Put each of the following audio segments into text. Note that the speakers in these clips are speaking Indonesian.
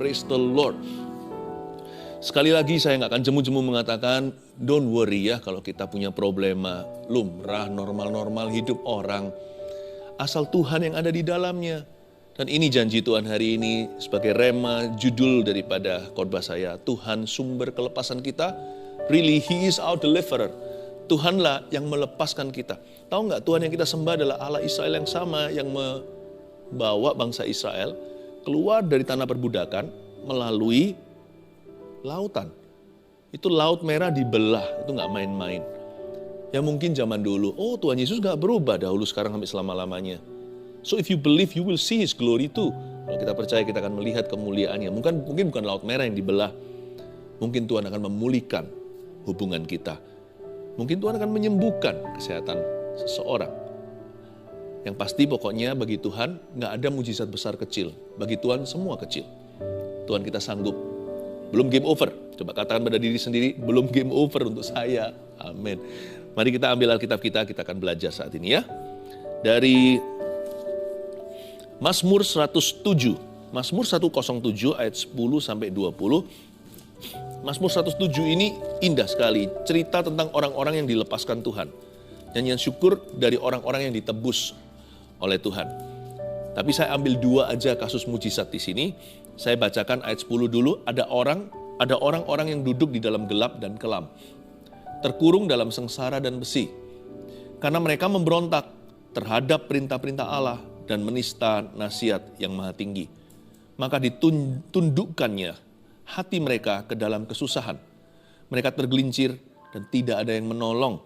Praise the Lord. Sekali lagi saya nggak akan jemu-jemu mengatakan, don't worry ya kalau kita punya problema, lumrah, normal-normal hidup orang. Asal Tuhan yang ada di dalamnya. Dan ini janji Tuhan hari ini sebagai rema judul daripada khotbah saya. Tuhan sumber kelepasan kita, really He is our deliverer. Tuhanlah yang melepaskan kita. Tahu nggak Tuhan yang kita sembah adalah Allah Israel yang sama yang membawa bangsa Israel keluar dari tanah perbudakan melalui lautan. Itu Laut Merah dibelah, itu nggak main-main. Ya mungkin zaman dulu, oh Tuhan Yesus nggak berubah dahulu sekarang sampai selama-lamanya. So if you believe, you will see His glory too. Kalau kita percaya, kita akan melihat kemuliaannya. Mungkin bukan Laut Merah yang dibelah. Mungkin Tuhan akan memulihkan hubungan kita. Mungkin Tuhan akan menyembuhkan kesehatan seseorang. Yang pasti pokoknya bagi Tuhan nggak ada mujizat besar kecil. Bagi Tuhan semua kecil. Tuhan kita sanggup. Belum game over. Coba katakan pada diri sendiri, belum game over untuk saya. Amin. Mari kita ambil Alkitab kita akan belajar saat ini ya. Dari Mazmur 107. Mazmur 107 ayat 10 sampai 20. Mazmur 107 ini indah sekali. Cerita tentang orang-orang yang dilepaskan Tuhan. Nyanyian syukur dari orang-orang yang ditebus oleh Tuhan. Tapi saya ambil dua aja kasus mujizat di sini. Saya bacakan ayat 10 dulu. Ada orang-orang yang duduk di dalam gelap dan kelam, terkurung dalam sengsara dan besi. Karena mereka memberontak terhadap perintah-perintah Allah dan menista nasihat yang maha tinggi. Maka ditundukkannya hati mereka ke dalam kesusahan. Mereka tergelincir dan tidak ada yang menolong.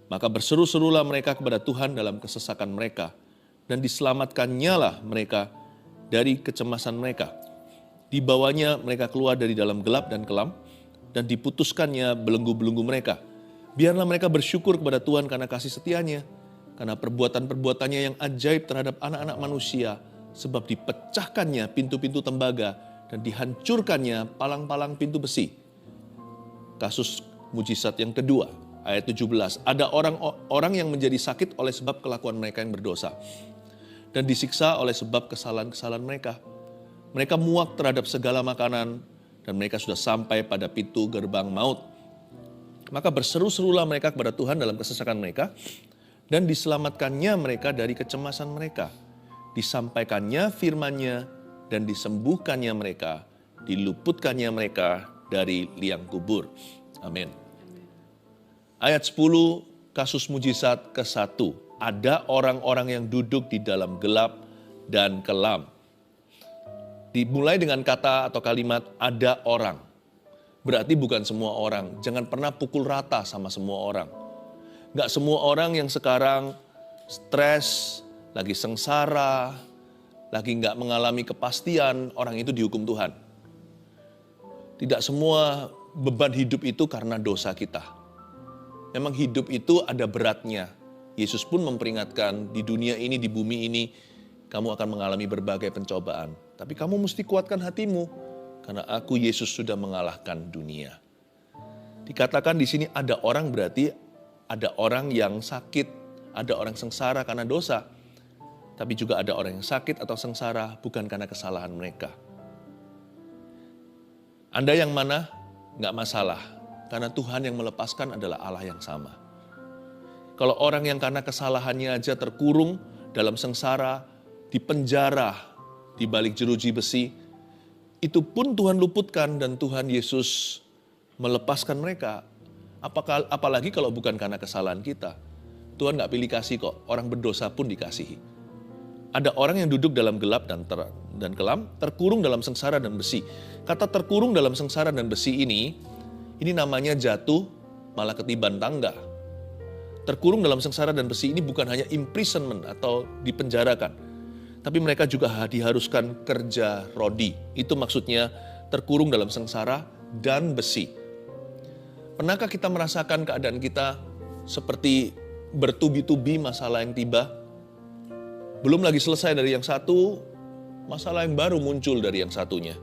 Maka berseru-serulah mereka kepada Tuhan dalam kesesakan mereka. Dan diselamatkannya lah mereka dari kecemasan mereka. Dibawanya mereka keluar dari dalam gelap dan kelam, dan diputuskannya belenggu-belenggu mereka. Biarlah mereka bersyukur kepada Tuhan karena kasih setianya, karena perbuatan-perbuatannya yang ajaib terhadap anak-anak manusia, sebab dipecahkannya pintu-pintu tembaga, dan dihancurkannya palang-palang pintu besi. Kasus mujizat yang kedua, ayat 17. Ada orang yang menjadi sakit oleh sebab kelakuan mereka yang berdosa, dan disiksa oleh sebab kesalahan-kesalahan mereka. Mereka muak terhadap segala makanan, dan mereka sudah sampai pada pintu gerbang maut. Maka berseru-serulah mereka kepada Tuhan dalam kesesakan mereka, dan diselamatkannya mereka dari kecemasan mereka. Disampaikannya firman-Nya, dan disembuhkannya mereka, diluputkannya mereka dari liang kubur. Amin. Ayat 10, kasus mujizat ke-1. Ada orang-orang yang duduk di dalam gelap dan kelam. Dimulai dengan kata atau kalimat ada orang. Berarti bukan semua orang. Jangan pernah pukul rata sama semua orang. Gak semua orang yang sekarang stres, lagi sengsara, lagi gak mengalami kepastian, orang itu dihukum Tuhan. Tidak semua beban hidup itu karena dosa kita. Memang hidup itu ada beratnya. Yesus pun memperingatkan di dunia ini, di bumi ini, kamu akan mengalami berbagai pencobaan. Tapi kamu mesti kuatkan hatimu, karena aku Yesus sudah mengalahkan dunia. Dikatakan di sini ada orang berarti ada orang yang sakit, ada orang sengsara karena dosa. Tapi juga ada orang yang sakit atau sengsara bukan karena kesalahan mereka. Anda yang mana? Nggak masalah, karena Tuhan yang melepaskan adalah Allah yang sama. Kalau orang yang karena kesalahannya aja terkurung dalam sengsara, di penjara, di balik jeruji besi, itu pun Tuhan luputkan dan Tuhan Yesus melepaskan mereka. Apalagi kalau bukan karena kesalahan kita. Tuhan gak pilih kasih kok, orang berdosa pun dikasihi. Ada orang yang duduk dalam gelap dan kelam, terkurung dalam sengsara dan besi. Kata terkurung dalam sengsara dan besi ini namanya jatuh malah ketiban tangga. Terkurung dalam sengsara dan besi ini bukan hanya imprisonment atau dipenjarakan. Tapi mereka juga diharuskan kerja rodi. Itu maksudnya terkurung dalam sengsara dan besi. Pernahkah kita merasakan keadaan kita seperti bertubi-tubi masalah yang tiba? Belum lagi selesai dari yang satu, masalah yang baru muncul dari yang satunya.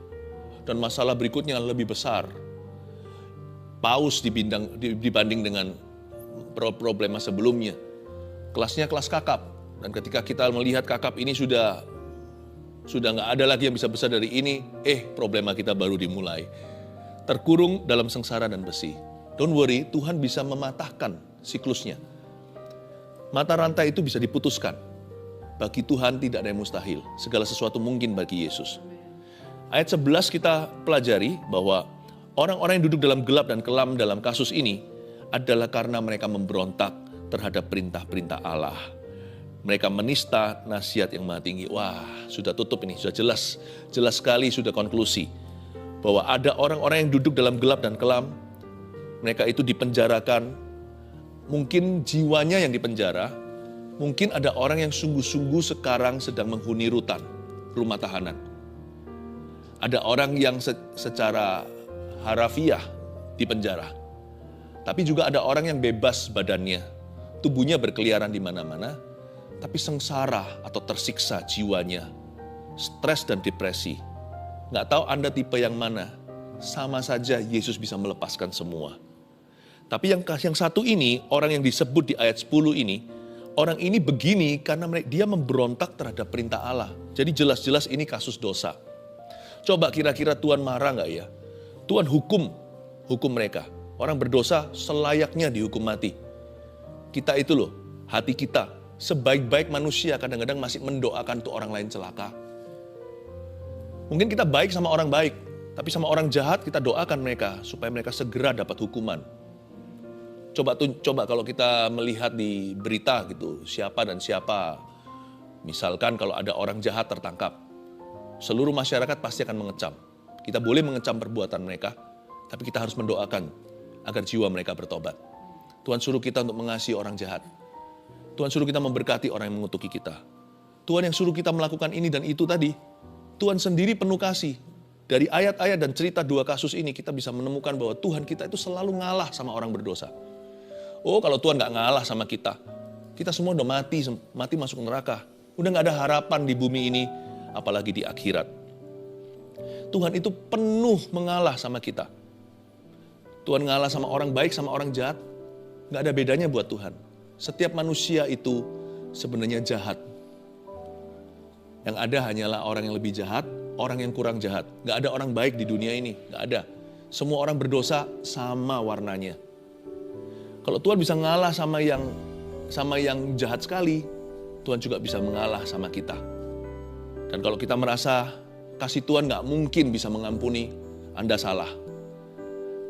Dan masalah berikutnya lebih besar. Paus dibanding dengan problema sebelumnya. Kelasnya kelas kakap. Dan ketika kita melihat kakap ini sudah Sudah nggak ada lagi yang bisa besar dari ini, problema kita baru dimulai. Terkurung dalam sengsara dan besi. Don't worry, Tuhan bisa mematahkan siklusnya. Mata rantai itu bisa diputuskan. Bagi Tuhan tidak ada yang mustahil. Segala sesuatu mungkin bagi Yesus. Ayat 11 kita pelajari bahwa orang-orang yang duduk dalam gelap dan kelam dalam kasus ini adalah karena mereka memberontak terhadap perintah-perintah Allah. Mereka menista nasihat yang maha tinggi. Wah, sudah tutup ini, sudah jelas. Jelas sekali sudah konklusi. Bahwa ada orang-orang yang duduk dalam gelap dan kelam. Mereka itu dipenjarakan. Mungkin jiwanya yang dipenjara. Mungkin ada orang yang sungguh-sungguh sekarang sedang menghuni rutan, rumah tahanan. Ada orang yang secara harafiah dipenjara. Tapi juga ada orang yang bebas badannya. Tubuhnya berkeliaran di mana-mana. Tapi sengsara atau tersiksa jiwanya, stres dan depresi. Nggak tahu Anda tipe yang mana, sama saja Yesus bisa melepaskan semua. Tapi yang satu ini, orang yang disebut di ayat 10 ini, orang ini begini karena dia memberontak terhadap perintah Allah. Jadi jelas-jelas ini kasus dosa. Coba kira-kira Tuhan marah nggak ya? Tuhan hukum mereka. Orang berdosa selayaknya dihukum mati. Kita itu loh, hati kita. Sebaik-baik manusia kadang-kadang masih mendoakan tuh orang lain celaka. Mungkin kita baik sama orang baik, tapi sama orang jahat kita doakan mereka supaya mereka segera dapat hukuman. Coba kalau kita melihat di berita gitu, siapa dan siapa. Misalkan kalau ada orang jahat tertangkap, seluruh masyarakat pasti akan mengecam. Kita boleh mengecam perbuatan mereka, tapi kita harus mendoakan agar jiwa mereka bertobat. Tuhan suruh kita untuk mengasihi orang jahat. Tuhan suruh kita memberkati orang yang mengutuki kita. Tuhan yang suruh kita melakukan ini dan itu tadi. Tuhan sendiri penuh kasih. Dari ayat-ayat dan cerita dua kasus ini kita bisa menemukan bahwa Tuhan kita itu selalu ngalah sama orang berdosa. Oh, kalau Tuhan gak ngalah sama kita, kita semua udah mati masuk neraka. Udah gak ada harapan di bumi ini, apalagi di akhirat. Tuhan itu penuh mengalah sama kita. Tuhan ngalah sama orang baik, sama orang jahat. Gak ada bedanya buat Tuhan. Setiap manusia itu sebenarnya jahat. Yang ada hanyalah orang yang lebih jahat, orang yang kurang jahat. Gak ada orang baik di dunia ini, gak ada. Semua orang berdosa sama warnanya. Kalau Tuhan bisa ngalah sama yang jahat sekali, Tuhan juga bisa mengalah sama kita. Dan kalau kita merasa kasih Tuhan gak mungkin bisa mengampuni, Anda salah.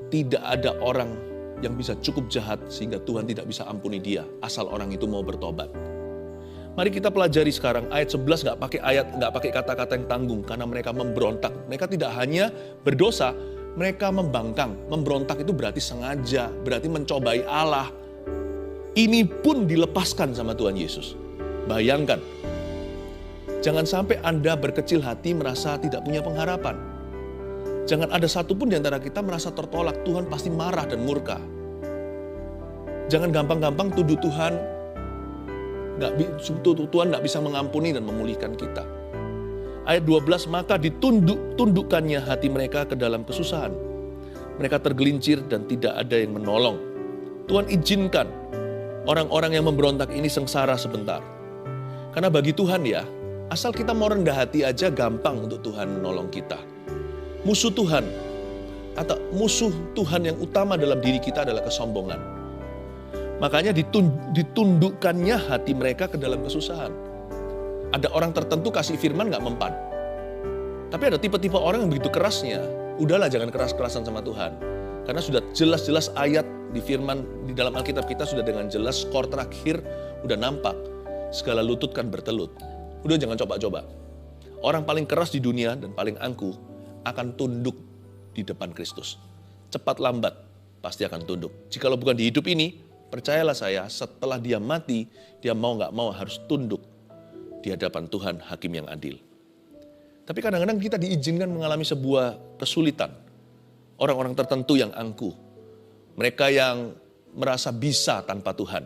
Tidak ada orang yang bisa cukup jahat sehingga Tuhan tidak bisa ampuni dia, asal orang itu mau bertobat. Mari kita pelajari sekarang ayat 11 nggak pakai kata-kata yang tanggung karena mereka memberontak. Mereka tidak hanya berdosa, mereka membangkang. Memberontak itu berarti sengaja, berarti mencobai Allah. Ini pun dilepaskan sama Tuhan Yesus. Bayangkan, jangan sampai Anda berkecil hati merasa tidak punya pengharapan. Jangan ada satupun di antara kita merasa tertolak, Tuhan pasti marah dan murka. Jangan gampang-gampang tuduh Tuhan, Tuhan nggak bisa mengampuni dan memulihkan kita. Ayat 12, maka ditundukkannya hati mereka ke dalam kesusahan. Mereka tergelincir dan tidak ada yang menolong. Tuhan izinkan orang-orang yang memberontak ini sengsara sebentar. Karena bagi Tuhan ya, asal kita mau rendah hati aja gampang untuk Tuhan menolong kita. Musuh Tuhan atau musuh Tuhan yang utama dalam diri kita adalah kesombongan. Makanya ditundukkannya hati mereka ke dalam kesusahan. Ada orang tertentu kasih firman gak mempan. Tapi ada tipe-tipe orang yang begitu kerasnya, udahlah jangan keras-kerasan sama Tuhan. Karena sudah jelas-jelas ayat di firman di dalam Alkitab kita sudah dengan jelas skor terakhir udah nampak. Segala lutut kan bertelut. Udah jangan coba-coba. Orang paling keras di dunia dan paling angkuh akan tunduk di depan Kristus. Cepat lambat pasti akan tunduk. Jikalau bukan di hidup ini, percayalah saya, setelah dia mati, dia mau gak mau harus tunduk di hadapan Tuhan, Hakim yang adil. Tapi kadang-kadang kita diizinkan mengalami sebuah kesulitan. Orang-orang tertentu yang angkuh. Mereka yang merasa bisa tanpa Tuhan.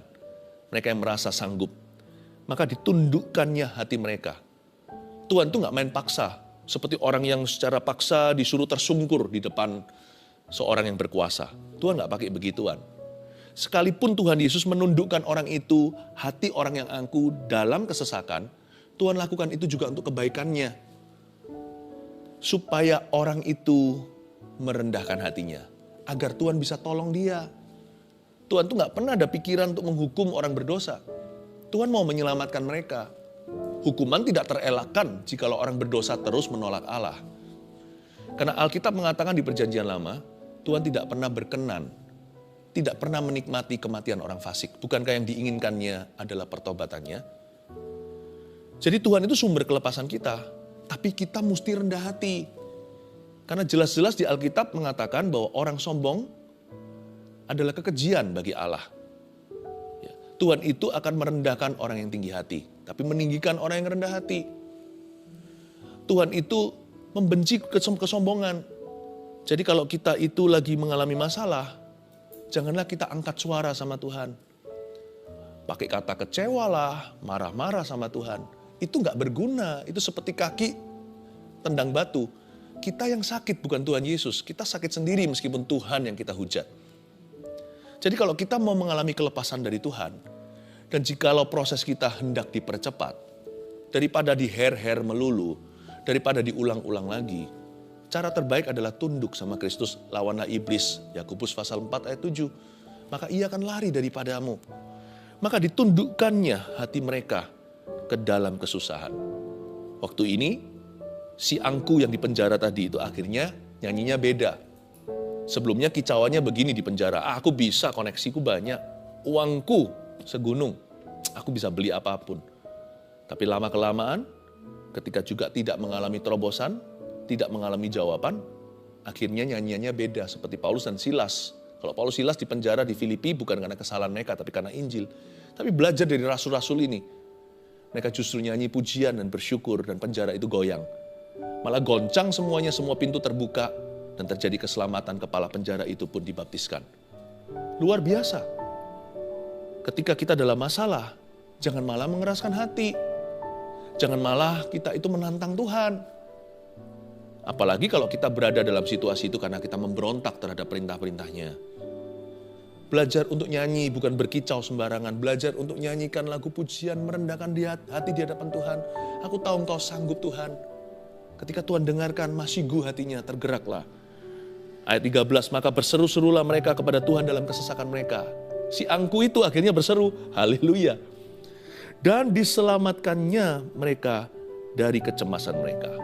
Mereka yang merasa sanggup. Maka ditundukkannya hati mereka. Tuhan tuh gak main paksa. Seperti orang yang secara paksa disuruh tersungkur di depan seorang yang berkuasa. Tuhan gak pakai begituan. Sekalipun Tuhan Yesus menundukkan orang itu, hati orang yang angkuh dalam kesesakan, Tuhan lakukan itu juga untuk kebaikannya. supaya orang itu merendahkan hatinya, agar Tuhan bisa tolong dia. Tuhan tuh gak pernah ada pikiran untuk menghukum orang berdosa. Tuhan mau menyelamatkan mereka. Hukuman tidak terelakkan jikalau orang berdosa terus menolak Allah. Karena Alkitab mengatakan di Perjanjian Lama, Tuhan tidak pernah berkenan, tidak pernah menikmati kematian orang fasik. Bukankah yang diinginkannya adalah pertobatannya? Jadi Tuhan itu sumber kelepasan kita, tapi kita mesti rendah hati. Karena jelas-jelas di Alkitab mengatakan bahwa orang sombong adalah kekejian bagi Allah. Ya, Tuhan itu akan merendahkan orang yang tinggi hati, tapi meninggikan orang yang rendah hati. Tuhan itu membenci kesombongan. Jadi kalau kita itu lagi mengalami masalah, janganlah kita angkat suara sama Tuhan. Pakai kata kecewa lah, marah-marah sama Tuhan. Itu gak berguna, itu seperti kaki tendang batu. Kita yang sakit bukan Tuhan Yesus, kita sakit sendiri meskipun Tuhan yang kita hujat. Jadi kalau kita mau mengalami kelepasan dari Tuhan, dan jikalau proses kita hendak dipercepat, daripada diher-her melulu, daripada diulang-ulang lagi, cara terbaik adalah tunduk sama Kristus, lawanlah iblis, Yakobus pasal 4 ayat 7. Maka ia akan lari daripadamu. Maka ditundukkannya hati mereka ke dalam kesusahan. Waktu ini, si angku yang dipenjara tadi itu akhirnya nyanyinya beda. Sebelumnya kicauannya begini di penjara, aku bisa, koneksiku banyak, uangku segunung, aku bisa beli apapun. Tapi lama-kelamaan, ketika juga tidak mengalami terobosan, tidak mengalami jawaban, akhirnya nyanyiannya beda seperti Paulus dan Silas. Kalau Paulus Silas di penjara di Filipi bukan karena kesalahan mereka, tapi karena Injil. Tapi belajar dari rasul-rasul ini, mereka justru nyanyi pujian dan bersyukur dan penjara itu goyang. Malah goncang semuanya, semua pintu terbuka dan terjadi keselamatan, kepala penjara itu pun dibaptiskan. Luar biasa. Ketika kita dalam masalah, jangan malah mengeraskan hati. Jangan malah kita itu menantang Tuhan. Apalagi kalau kita berada dalam situasi itu karena kita memberontak terhadap perintah-perintahnya. Belajar untuk nyanyi, bukan berkicau sembarangan. Belajar untuk nyanyikan lagu pujian, merendahkan hati di hadapan Tuhan. Aku tahu Engkau sanggup Tuhan. Ketika Tuhan dengarkan, masyigu hatinya, tergeraklah. Ayat 13, maka berseru-serulah mereka kepada Tuhan dalam kesesakan mereka. Si angku itu akhirnya berseru, haleluya. Dan diselamatkannya mereka dari kecemasan mereka.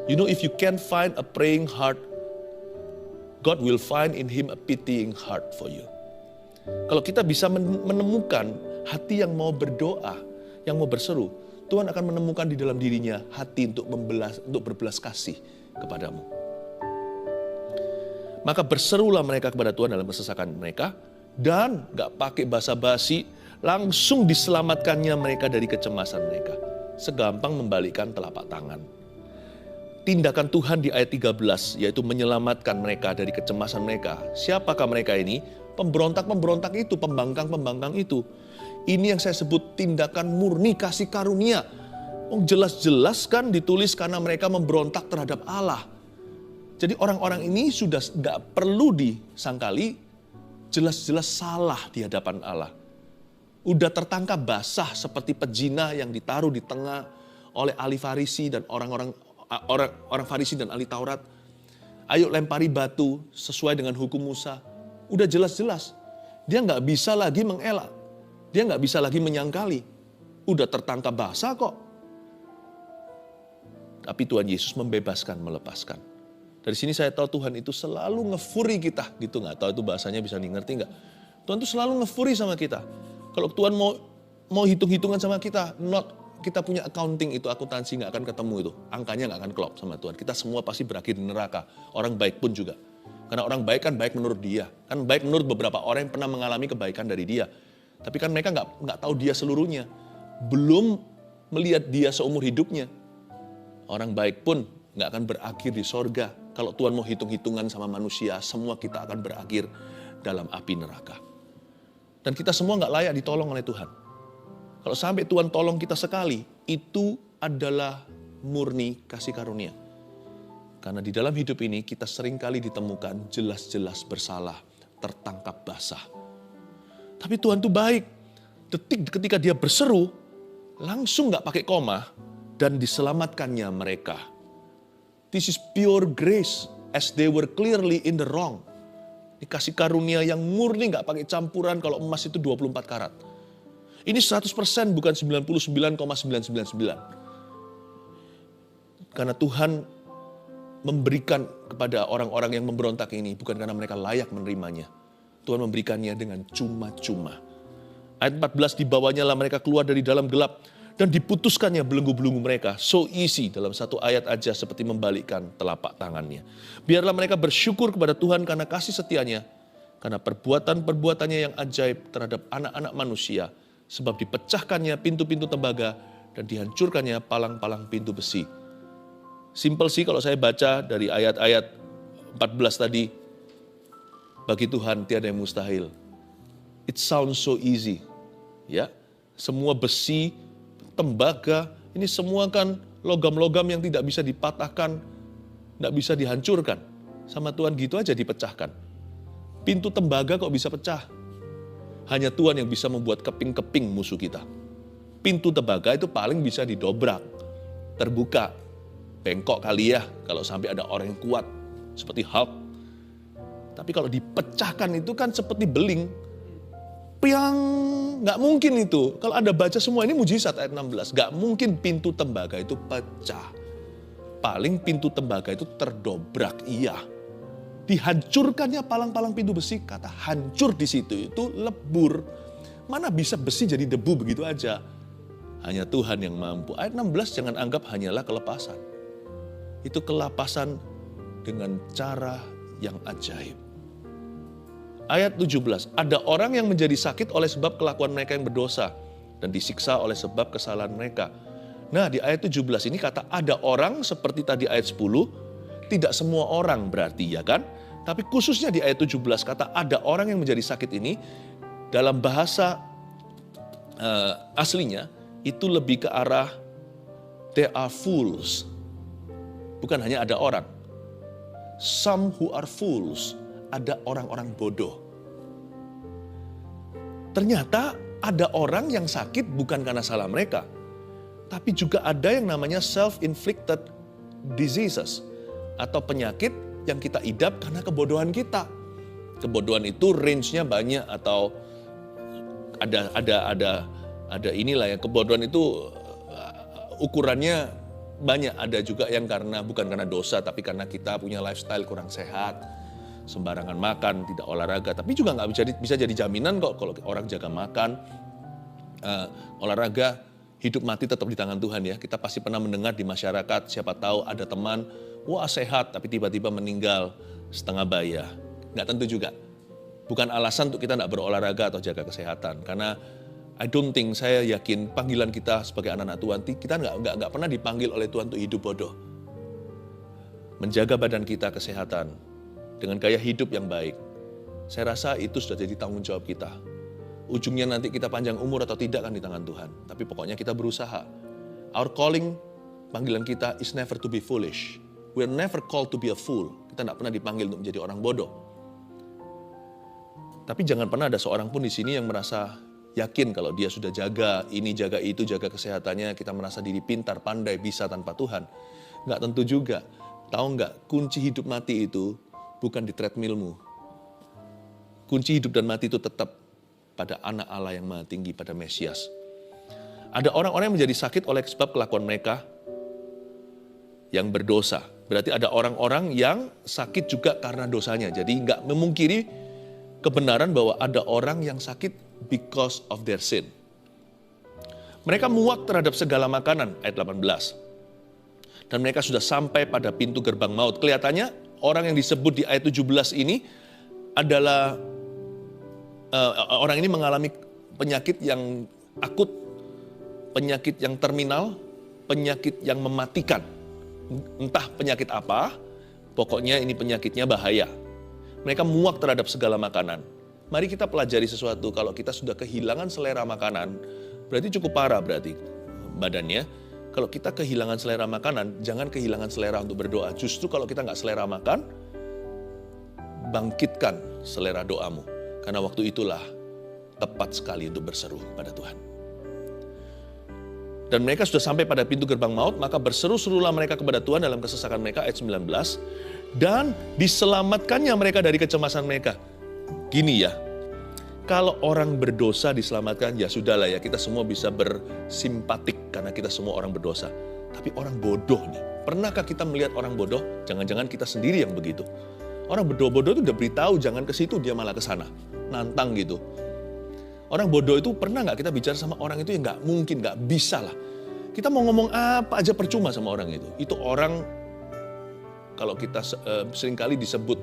You know, if you can find a praying heart, God will find in him a pitying heart for you. Kalau kita bisa menemukan hati yang mau berdoa, yang mau berseru, Tuhan akan menemukan di dalam dirinya hati untuk berbelas kasih kepadamu. Maka berserulah mereka kepada Tuhan dalam kesesakan mereka, dan gak pakai basa-basi, langsung diselamatkannya mereka dari kecemasan mereka. Segampang membalikkan telapak tangan. Tindakan Tuhan di ayat 13, yaitu menyelamatkan mereka dari kecemasan mereka. Siapakah mereka ini? Pemberontak-pemberontak itu, pembangkang-pembangkang itu. Ini yang saya sebut tindakan murni kasih karunia. Jelas-jelas kan ditulis karena mereka memberontak terhadap Allah. Jadi orang-orang ini sudah gak perlu disangkali, jelas-jelas salah di hadapan Allah. Udah tertangkap basah seperti pezina yang ditaruh di tengah oleh ahli Farisi dan orang Farisi dan ahli Taurat. Ayo lempari batu sesuai dengan hukum Musa. Udah jelas-jelas. Dia gak bisa lagi mengelak. Dia gak bisa lagi menyangkali. Udah tertangkap basah kok. Tapi Tuhan Yesus membebaskan, melepaskan. Dari sini saya tahu Tuhan itu selalu ngefuri kita. Gitu gak tahu itu bahasanya bisa ngerti gak? Tuhan itu selalu ngefuri sama kita. Kalau Tuhan mau hitung-hitungan sama kita, kita punya accounting itu, akuntansi gak akan ketemu itu. Angkanya gak akan klop sama Tuhan. Kita semua pasti berakhir di neraka. Orang baik pun juga. Karena orang baik kan baik menurut dia. Kan baik menurut beberapa orang yang pernah mengalami kebaikan dari dia. Tapi kan mereka gak tahu dia seluruhnya. Belum melihat dia seumur hidupnya. Orang baik pun gak akan berakhir di sorga. Kalau Tuhan mau hitung-hitungan sama manusia, semua kita akan berakhir dalam api neraka. Dan kita semua gak layak ditolong oleh Tuhan. Kalau sampai Tuhan tolong kita sekali, itu adalah murni kasih karunia. Karena di dalam hidup ini kita seringkali ditemukan jelas-jelas bersalah, tertangkap basah. Tapi Tuhan itu baik. Detik ketika dia berseru, langsung gak pakai koma, dan diselamatkannya mereka. This is pure grace as they were clearly in the wrong. Ini kasih karunia yang murni, gak pakai campuran. Kalau emas itu 24 karat. Ini 100% bukan 99,999. Karena Tuhan memberikan kepada orang-orang yang memberontak ini bukan karena mereka layak menerimanya. Tuhan memberikannya dengan cuma-cuma. Ayat 14, dibawanya lah mereka keluar dari dalam gelap dan diputuskannya belenggu-belenggu mereka. So easy, dalam satu ayat aja seperti membalikkan telapak tangannya. Biarlah mereka bersyukur kepada Tuhan karena kasih setianya, karena perbuatan-perbuatannya yang ajaib terhadap anak-anak manusia, sebab dipecahkannya pintu-pintu tembaga dan dihancurkannya palang-palang pintu besi. Simple sih kalau saya baca dari ayat-ayat 14 tadi, bagi Tuhan tiada yang mustahil. It sounds so easy. Ya, semua besi, tembaga, ini semua kan logam-logam yang tidak bisa dipatahkan, tidak bisa dihancurkan. Sama Tuhan gitu aja dipecahkan. Pintu tembaga kok bisa pecah? Hanya Tuhan yang bisa membuat keping-keping musuh kita. Pintu tembaga itu paling bisa didobrak, terbuka, bengkok kali ya kalau sampai ada orang yang kuat seperti Hulk. Tapi kalau dipecahkan itu kan seperti beling. Piang, nggak mungkin itu. Kalau Anda baca semua ini mujizat ayat 16. Nggak mungkin pintu tembaga itu pecah. Paling pintu tembaga itu terdobrak, iya. Dihancurkannya palang-palang pintu besi, kata hancur di situ itu lebur. Mana bisa besi jadi debu begitu aja. Hanya Tuhan yang mampu. Ayat 16 jangan anggap hanyalah kelepasan. Itu kelepasan dengan cara yang ajaib. Ayat 17, ada orang yang menjadi sakit oleh sebab kelakuan mereka yang berdosa dan disiksa oleh sebab kesalahan mereka. Nah, di ayat 17 ini kata ada orang seperti tadi ayat 10, tidak semua orang berarti ya kan? Tapi khususnya di ayat 17 kata ada orang yang menjadi sakit ini, dalam bahasa aslinya itu lebih ke arah they are fools. Bukan hanya ada orang. Some who are fools. Ada orang-orang bodoh. Ternyata ada orang yang sakit bukan karena salah mereka. Tapi juga ada yang namanya self-inflicted diseases. Atau penyakit yang kita idap karena kebodohan kita. Kebodohan itu range-nya banyak atau ada inilah ya. Kebodohan itu ukurannya banyak. Ada juga yang bukan karena dosa tapi karena kita punya lifestyle kurang sehat. Sembarangan makan, tidak olahraga, tapi juga nggak bisa jadi jaminan kok kalau orang jaga makan, olahraga, hidup mati tetap di tangan Tuhan ya. Kita pasti pernah mendengar di masyarakat, siapa tahu ada teman, wah sehat tapi tiba-tiba meninggal setengah baya. Nggak tentu juga. Bukan alasan untuk kita nggak berolahraga atau jaga kesehatan, karena I don't think, saya yakin panggilan kita sebagai anak-anak Tuhan, kita nggak pernah dipanggil oleh Tuhan untuk hidup bodoh. Menjaga badan kita kesehatan, dengan gaya hidup yang baik. Saya rasa itu sudah jadi tanggung jawab kita. Ujungnya nanti kita panjang umur atau tidak kan di tangan Tuhan. Tapi pokoknya kita berusaha. Our calling, panggilan kita is never to be foolish. We are never called to be a fool. Kita tidak pernah dipanggil untuk menjadi orang bodoh. Tapi jangan pernah ada seorang pun di sini yang merasa yakin kalau dia sudah jaga ini, jaga itu, jaga kesehatannya. Kita merasa diri pintar, pandai, bisa tanpa Tuhan. Nggak tentu juga. Tahu nggak, kunci hidup mati itu bukan di treadmillmu. Kunci hidup dan mati itu tetap pada anak Allah yang maha tinggi, pada Mesias. Ada orang-orang yang menjadi sakit oleh sebab kelakuan mereka yang berdosa. Berarti ada orang-orang yang sakit juga karena dosanya. Jadi nggak memungkiri kebenaran bahwa ada orang yang sakit because of their sin. Mereka muak terhadap segala makanan, ayat 18. Dan mereka sudah sampai pada pintu gerbang maut. Kelihatannya orang yang disebut di ayat 17 ini adalah orang ini mengalami penyakit yang akut, penyakit yang terminal, penyakit yang mematikan. Entah penyakit apa, pokoknya ini penyakitnya bahaya. Mereka muak terhadap segala makanan. Mari kita pelajari sesuatu, kalau kita sudah kehilangan selera makanan, berarti cukup parah berarti badannya. Kalau kita kehilangan selera makanan, jangan kehilangan selera untuk berdoa. Justru kalau kita nggak selera makan, bangkitkan selera doamu. Karena waktu itulah tepat sekali untuk berseru pada Tuhan. Dan mereka sudah sampai pada pintu gerbang maut, maka berseru-serulah mereka kepada Tuhan dalam kesesakan mereka, ayat 19. Dan diselamatkannya mereka dari kecemasan mereka. Gini ya, kalau orang berdosa diselamatkan, ya sudahlah ya, kita semua bisa bersimpatik karena kita semua orang berdosa. Tapi orang bodoh nih, pernahkah kita melihat orang bodoh? Jangan-jangan kita sendiri yang begitu. Orang bodoh-bodoh itu udah beritahu jangan ke situ, dia malah ke sana. Nantang gitu. Orang bodoh itu pernah nggak kita bicara sama orang itu yang nggak mungkin, nggak bisa lah. Kita mau ngomong apa aja percuma sama orang itu. Itu orang, kalau kita seringkali disebut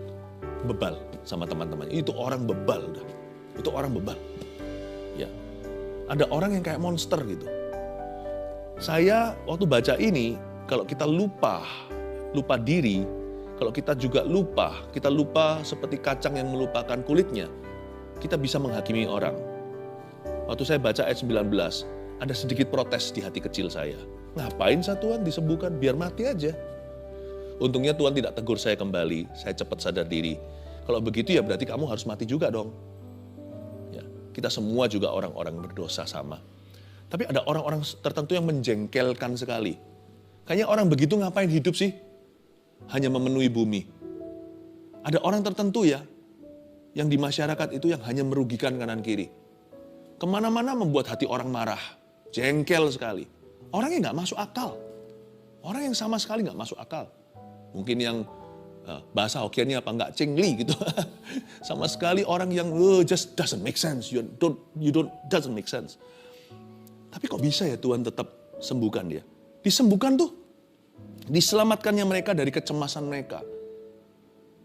bebal sama teman-teman. Itu orang bebal udah. Itu orang bebal. Ya. Ada orang yang kayak monster gitu. Saya waktu baca ini, kalau kita lupa diri, kalau kita juga kita lupa seperti kacang yang melupakan kulitnya, kita bisa menghakimi orang. Waktu saya baca ayat 19, ada sedikit protes di hati kecil saya. Ngapain saya Tuhan disembuhkan? Biar mati aja. Untungnya Tuhan tidak tegur saya kembali, saya cepat sadar diri. Kalau begitu ya berarti kamu harus mati juga dong. Ya, kita semua juga orang-orang berdosa sama. Tapi ada orang-orang tertentu yang menjengkelkan sekali. Kayaknya orang begitu ngapain hidup sih? Hanya memenuhi bumi. Ada orang tertentu ya, yang di masyarakat itu yang hanya merugikan kanan kiri. Kemana-mana membuat hati orang marah, jengkel sekali. Orangnya nggak masuk akal. Orang yang sama sekali nggak masuk akal. Mungkin yang bahasa Hokiannya apa nggak cengli gitu. Sama sekali orang yang just doesn't make sense. You don't doesn't make sense. Tapi kok bisa ya Tuhan tetap sembuhkan dia? Disembuhkan tuh. Diselamatkannya mereka dari kecemasan mereka.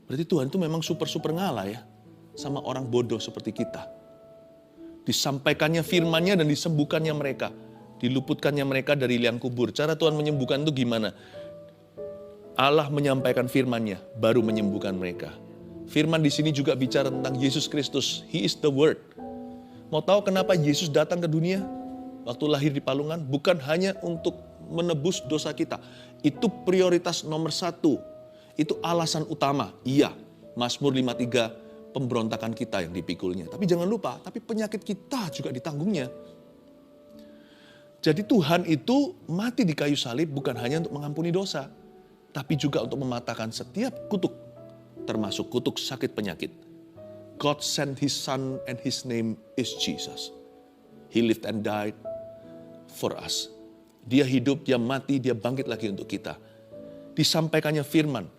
Berarti Tuhan itu memang super-super ngalah ya sama orang bodoh seperti kita. Disampaikannya firman-Nya dan disembuhkannya mereka. Diluputkannya mereka dari liang kubur. Cara Tuhan menyembuhkan itu gimana? Allah menyampaikan firman-Nya, baru menyembuhkan mereka. Firman di sini juga bicara tentang Yesus Kristus. He is the Word. Mau tahu kenapa Yesus datang ke dunia? Waktu lahir di palungan, bukan hanya untuk menebus dosa kita. Itu prioritas nomor 1. Itu alasan utama. Iya, Mazmur 53, pemberontakan kita yang dipikulnya. Tapi jangan lupa, tapi penyakit kita juga ditanggungnya. Jadi Tuhan itu mati di kayu salib bukan hanya untuk mengampuni dosa, tapi juga untuk mematahkan setiap kutuk, termasuk kutuk sakit penyakit. God sent His Son and His name is Jesus. He lived and died for us. Dia hidup, dia mati, dia bangkit lagi untuk kita. Disampaikannya firman.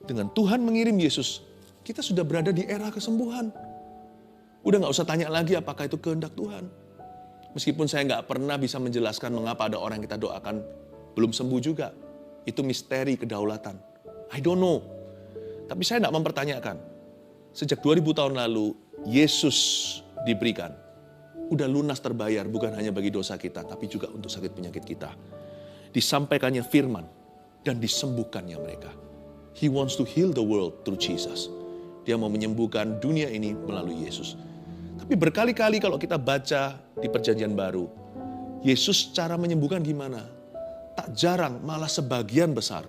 Dengan Tuhan mengirim Yesus, kita sudah berada di era kesembuhan. Udah gak usah tanya lagi apakah itu kehendak Tuhan. Meskipun saya gak pernah bisa menjelaskan mengapa ada orang yang kita doakan belum sembuh juga. Itu misteri kedaulatan. I don't know. Tapi saya gak mempertanyakan. Sejak 2000 tahun lalu, Yesus diberikan. Udah lunas terbayar bukan hanya bagi dosa kita, tapi juga untuk sakit penyakit kita. Disampaikannya firman dan disembuhkannya mereka. He wants to heal the world through Jesus. Dia mau menyembuhkan dunia ini melalui Yesus. Tapi berkali-kali kalau kita baca di Perjanjian Baru, Yesus cara menyembuhkan gimana? Tak jarang, malah sebagian besar,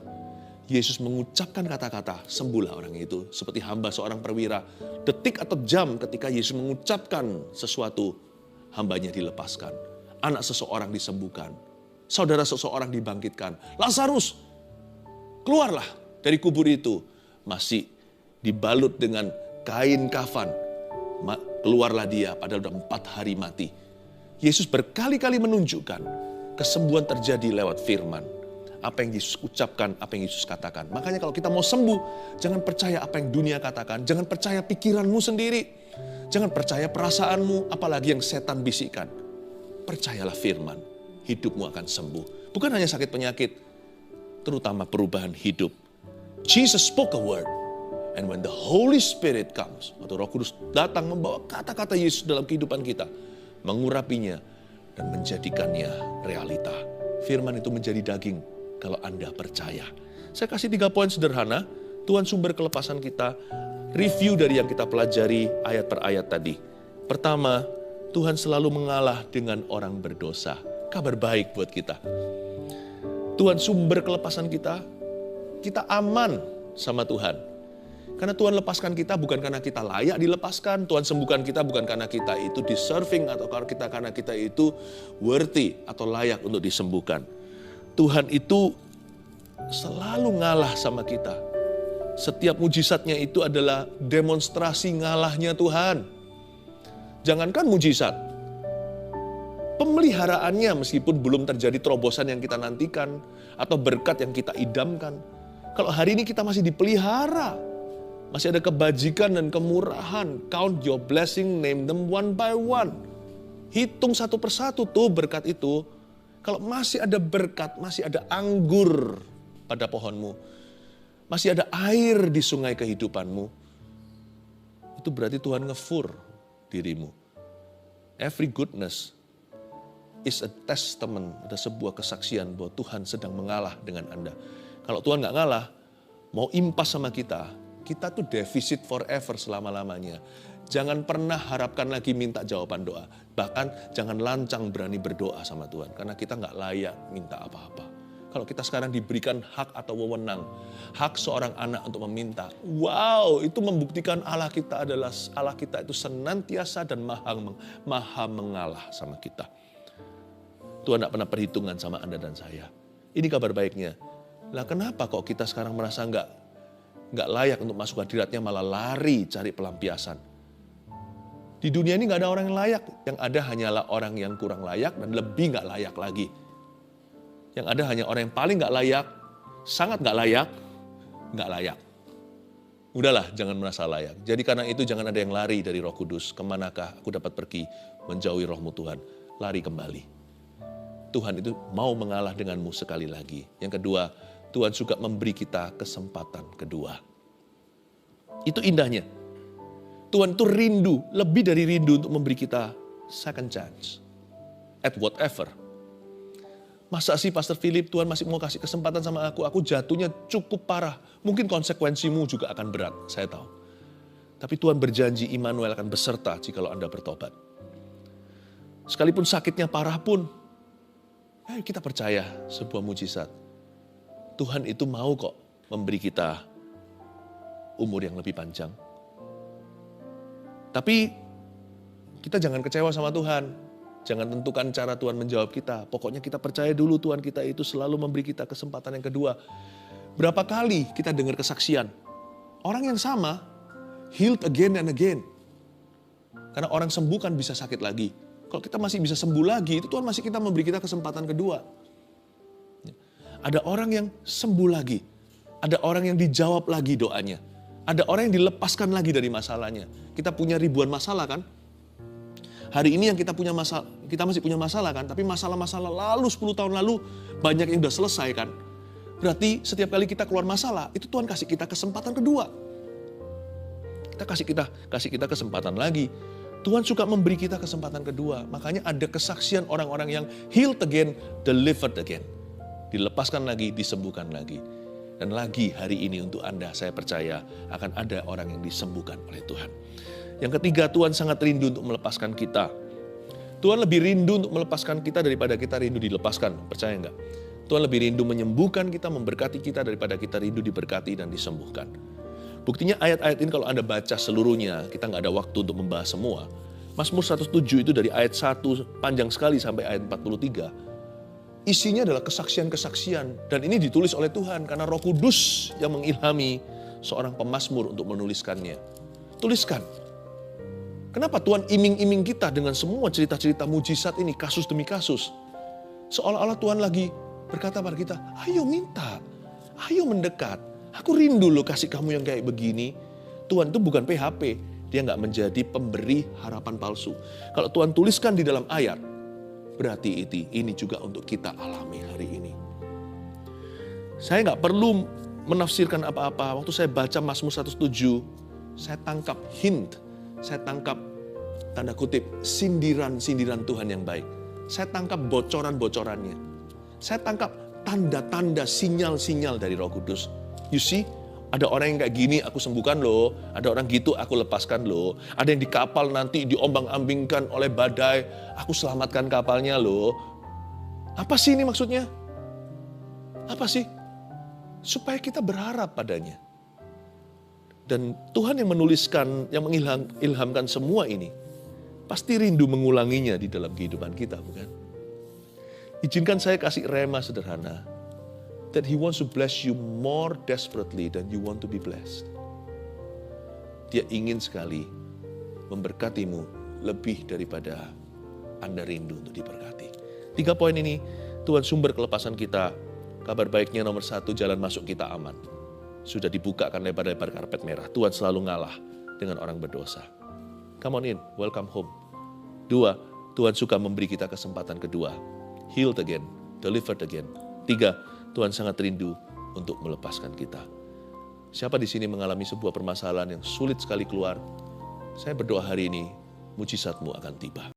Yesus mengucapkan kata-kata, sembuhlah orang itu. Seperti hamba seorang perwira, detik atau jam ketika Yesus mengucapkan sesuatu, hambanya dilepaskan. Anak seseorang disembuhkan. Saudara seseorang dibangkitkan. Lazarus, keluarlah dari kubur itu. Masih dibalut dengan kain kafan. Keluarlah dia, padahal sudah 4 hari mati. Yesus berkali-kali menunjukkan kesembuhan terjadi lewat firman. Apa yang Yesus ucapkan, apa yang Yesus katakan. Makanya kalau kita mau sembuh, jangan percaya apa yang dunia katakan. Jangan percaya pikiranmu sendiri. Jangan percaya perasaanmu, apalagi yang setan bisikkan. Percayalah firman, hidupmu akan sembuh. Bukan hanya sakit penyakit, terutama perubahan hidup. Jesus spoke a word. And when the Holy Spirit comes, atau Roh Kudus datang membawa kata-kata Yesus dalam kehidupan kita, mengurapinya dan menjadikannya realita. Firman itu menjadi daging kalau Anda percaya. Saya kasih 3 poin sederhana, Tuhan sumber kelepasan kita, review dari yang kita pelajari ayat per ayat tadi. Pertama, Tuhan selalu mengalah dengan orang berdosa. Kabar baik buat kita. Tuhan sumber kelepasan kita aman sama Tuhan. Karena Tuhan lepaskan kita bukan karena kita layak dilepaskan. Tuhan sembuhkan kita bukan karena kita itu deserving atau karena kita itu worthy atau layak untuk disembuhkan. Tuhan itu selalu ngalah sama kita. Setiap mujizatnya itu adalah demonstrasi ngalahnya Tuhan. Jangankan mujizat, pemeliharaannya meskipun belum terjadi terobosan yang kita nantikan atau berkat yang kita idamkan. Kalau hari ini kita masih dipelihara, masih ada kebajikan dan kemurahan. Count your blessing, name them one by one. Hitung satu persatu tuh berkat itu. Kalau masih ada berkat, masih ada anggur pada pohonmu, masih ada air di sungai kehidupanmu, itu berarti Tuhan ngefur dirimu. Every goodness is a testament, ada sebuah kesaksian bahwa Tuhan sedang mengalah dengan Anda. Kalau Tuhan nggak ngalah, mau impas sama kita tuh defisit forever selama-lamanya. Jangan pernah harapkan lagi minta jawaban doa. Bahkan jangan lancang berani berdoa sama Tuhan. Karena kita nggak layak minta apa-apa. Kalau kita sekarang diberikan hak atau wewenang, hak seorang anak untuk meminta. Wow, itu membuktikan Allah kita itu senantiasa dan maha mengalah sama kita. Tuhan nggak pernah perhitungan sama Anda dan saya. Ini kabar baiknya. Lah kenapa kok kita sekarang merasa nggak layak untuk masuk hadiratnya, malah lari cari pelampiasan. Di dunia ini nggak ada orang yang layak, yang ada hanyalah orang yang kurang layak dan lebih nggak layak lagi. Yang ada hanya orang yang paling nggak layak, sangat nggak layak. Udahlah, jangan merasa layak. Jadi karena itu jangan ada yang lari dari Roh Kudus. Kemanakah aku dapat pergi menjauhi Rohmu Tuhan? Lari kembali. Tuhan itu mau mengalah denganmu sekali lagi. Yang kedua, Tuhan juga memberi kita kesempatan kedua. Itu indahnya. Tuhan itu rindu, lebih dari rindu untuk memberi kita second chance. At whatever. Masa sih Pastor Philip, Tuhan masih mau kasih kesempatan sama aku jatuhnya cukup parah. Mungkin konsekuensimu juga akan berat, saya tahu. Tapi Tuhan berjanji Immanuel akan beserta jikalau Anda bertobat. Sekalipun sakitnya parah pun, kita percaya sebuah mujizat. Tuhan itu mau kok memberi kita umur yang lebih panjang. Tapi kita jangan kecewa sama Tuhan. Jangan tentukan cara Tuhan menjawab kita. Pokoknya kita percaya dulu Tuhan kita itu selalu memberi kita kesempatan yang kedua. Berapa kali kita dengar kesaksian. Orang yang sama, healed again and again. Karena orang sembuh kan bisa sakit lagi. Kalau kita masih bisa sembuh lagi, itu Tuhan masih kita memberi kita kesempatan kedua. Ada orang yang sembuh lagi. Ada orang yang dijawab lagi doanya. Ada orang yang dilepaskan lagi dari masalahnya. Kita punya ribuan masalah kan? Hari ini yang kita punya masalah, kita masih punya masalah kan? Tapi masalah-masalah lalu 10 tahun lalu banyak yang sudah selesai kan? Berarti setiap kali kita keluar masalah, itu Tuhan kasih kita kesempatan kedua. Kasih kita kesempatan lagi. Tuhan suka memberi kita kesempatan kedua. Makanya ada kesaksian orang-orang yang healed again, delivered again. Dilepaskan lagi, disembuhkan lagi. Dan lagi hari ini untuk Anda, saya percaya akan ada orang yang disembuhkan oleh Tuhan. Yang ketiga, Tuhan sangat rindu untuk melepaskan kita. Tuhan lebih rindu untuk melepaskan kita daripada kita rindu dilepaskan. Percaya enggak? Tuhan lebih rindu menyembuhkan kita, memberkati kita daripada kita rindu diberkati dan disembuhkan. Buktinya ayat-ayat ini kalau Anda baca seluruhnya, kita nggak ada waktu untuk membahas semua. Mazmur 107 itu dari ayat 1 panjang sekali sampai ayat 43. Isinya adalah kesaksian-kesaksian. Dan ini ditulis oleh Tuhan karena Roh Kudus yang mengilhami seorang pemazmur untuk menuliskannya. Tuliskan. Kenapa Tuhan iming-iming kita dengan semua cerita-cerita mujizat ini, kasus demi kasus? Seolah-olah Tuhan lagi berkata pada kita, ayo minta, ayo mendekat. Aku rindu loh kasih kamu yang kayak begini. Tuhan itu bukan PHP, dia nggak menjadi pemberi harapan palsu. Kalau Tuhan tuliskan di dalam ayat, berarti ini juga untuk kita alami hari ini. Saya nggak perlu menafsirkan apa-apa. Waktu saya baca Mazmur 107, saya tangkap hint, saya tangkap tanda kutip sindiran-sindiran Tuhan yang baik. Saya tangkap bocoran-bocorannya. Saya tangkap tanda-tanda sinyal-sinyal dari Roh Kudus. You see, ada orang yang kayak gini aku sembuhkan loh, ada orang gitu aku lepaskan loh, ada yang di kapal nanti diombang-ambingkan oleh badai, aku selamatkan kapalnya loh. Apa sih ini maksudnya? Apa sih? Supaya kita berharap padanya. Dan Tuhan yang menuliskan, yang mengilhamkan semua ini, pasti rindu mengulanginya di dalam kehidupan kita, bukan? Izinkan saya kasih rema sederhana. That He wants to bless you more desperately than you want to be blessed. Dia ingin sekali memberkatimu lebih daripada Anda rindu untuk diberkati. 3 poin ini, Tuhan sumber kelepasan kita. Kabar baiknya nomor 1, jalan masuk kita aman. Sudah dibukakan lebar-lebar karpet merah. Tuhan selalu ngalah dengan orang berdosa. Come on in, welcome home. 2, Tuhan suka memberi kita kesempatan kedua. Healed again, delivered again. 3, Tuhan sangat rindu untuk melepaskan kita. Siapa di sini mengalami sebuah permasalahan yang sulit sekali keluar? Saya berdoa hari ini, mujizatmu akan tiba.